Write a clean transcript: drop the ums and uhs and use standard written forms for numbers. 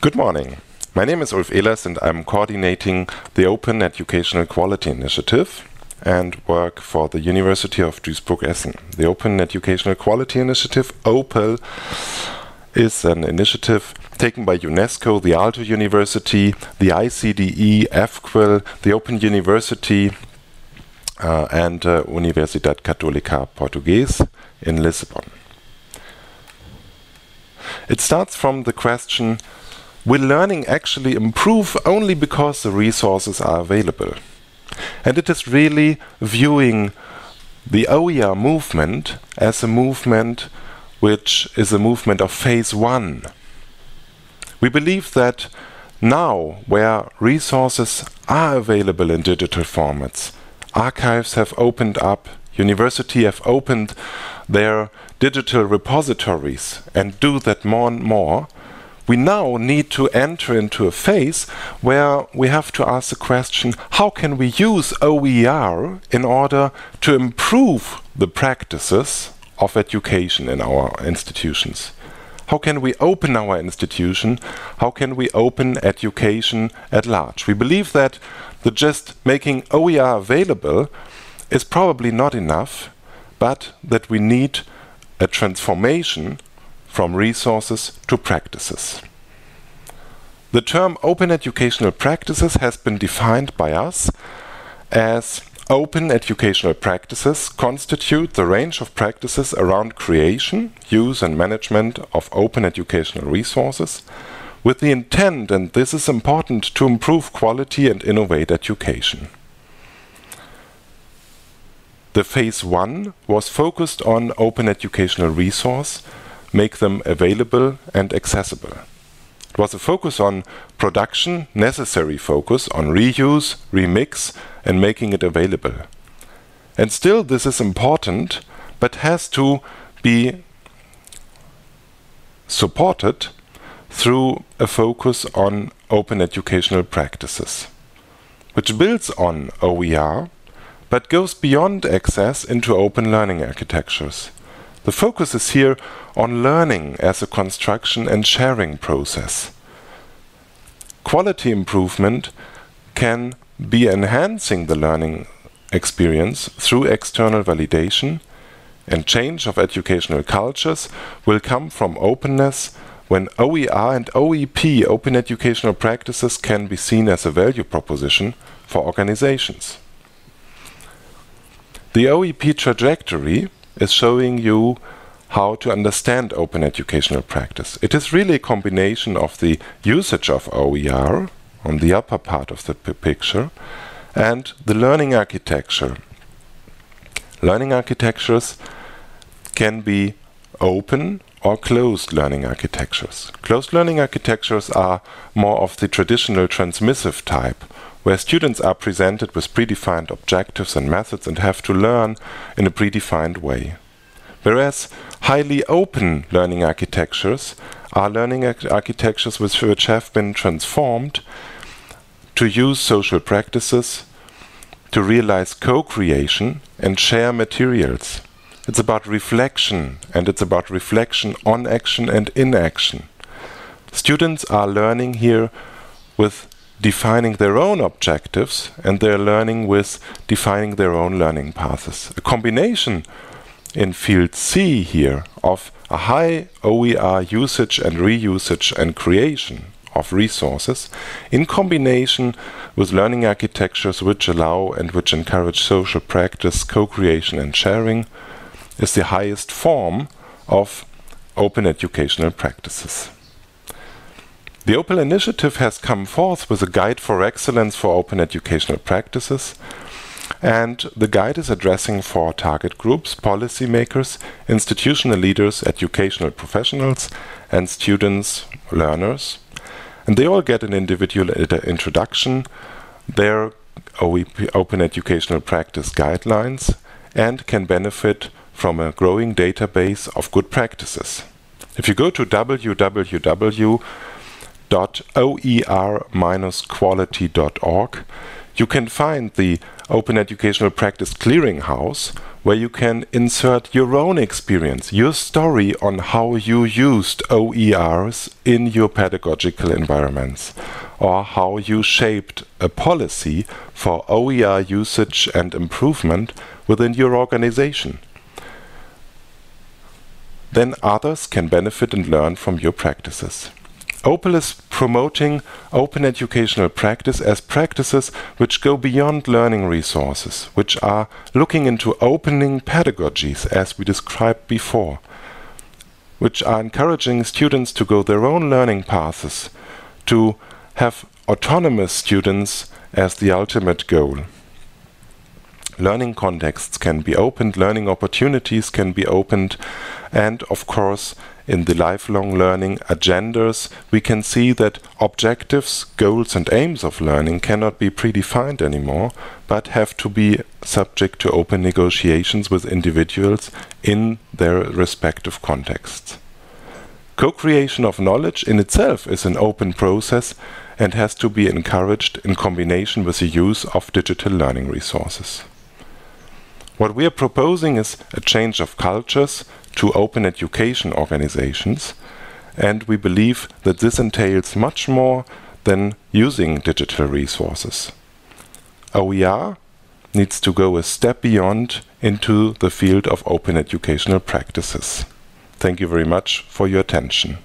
Good morning. My name is Ulf-Daniel and I'm coordinating the Open Educational Quality Initiative and work for the University of Duisburg-Essen. The Open Educational Quality Initiative, OPEL, is an initiative taken by UNESCO, the Aalto University, the ICDE, EFQUIL, the Open University and Universidade Católica Portuguesa in Lisbon. It starts from the question, will learning actually improve only because the resources are available? And it is really viewing the OER movement as a movement which is a movement of phase one. We believe that now, where resources are available in digital formats, archives have opened up, universities have opened their digital repositories and do that more and more, we now need to enter into a phase where we have to ask the question, how can we use OER in order to improve the practices of education in our institutions? How can we open our institution? How can we open education at large? We believe that just making OER available is probably not enough, but that we need a transformation from resources to practices. The term open educational practices has been defined by us as open educational practices constitute the range of practices around creation, use and management of open educational resources with the intent, and this is important, to improve quality and innovate education. The phase one was focused on open educational resource, make them available and accessible. It was a focus on production, necessary focus on reuse, remix and making it available. And still this is important, but has to be supported through a focus on open educational practices, which builds on OER, but goes beyond access into open learning architectures. The focus is here on learning as a construction and sharing process. Quality improvement can be enhancing the learning experience through external validation, and change of educational cultures will come from openness when OER and OEP, open educational practices, can be seen as a value proposition for organizations. The OEP trajectory is showing you how to understand open educational practice. It is really a combination of the usage of OER on the upper part of the picture and the learning architecture. Learning architectures can be open or closed learning architectures. Closed learning architectures are more of the traditional transmissive type, where students are presented with predefined objectives and methods and have to learn in a predefined way. Whereas highly open learning architectures are learning architectures which have been transformed to use social practices, to realize co-creation and share materials. It's about reflection, and it's about reflection on action and in action. Students are learning here with defining their own objectives, and they're learning with defining their own learning paths. A combination in field C here of a high OER usage and reusage and creation of resources in combination with learning architectures which allow and which encourage social practice, co-creation and sharing is the highest form of open educational practices. The OPEL initiative has come forth with a guide for excellence for open educational practices, and the guide is addressing 4 target groups: policymakers, institutional leaders, educational professionals, and students, learners. And they all get an individual introduction, their open educational practice guidelines, and can benefit from a growing database of good practices. If you go to www.oer-quality.org, you can find the Open Educational Practice Clearinghouse, where you can insert your own experience, your story on how you used OERs in your pedagogical environments, or how you shaped a policy for OER usage and improvement within your organization. Then others can benefit and learn from your practices. OPAL is promoting open educational practice as practices which go beyond learning resources, which are looking into opening pedagogies, as we described before, which are encouraging students to go their own learning paths, to have autonomous students as the ultimate goal. Learning contexts can be opened, learning opportunities can be opened, and of course, in the lifelong learning agendas, we can see that objectives, goals and aims of learning cannot be predefined anymore, but have to be subject to open negotiations with individuals in their respective contexts. Co-creation of knowledge in itself is an open process and has to be encouraged in combination with the use of digital learning resources. What we are proposing is a change of cultures to open education organizations, and we believe that this entails much more than using digital resources. OER needs to go a step beyond into the field of open educational practices. Thank you very much for your attention.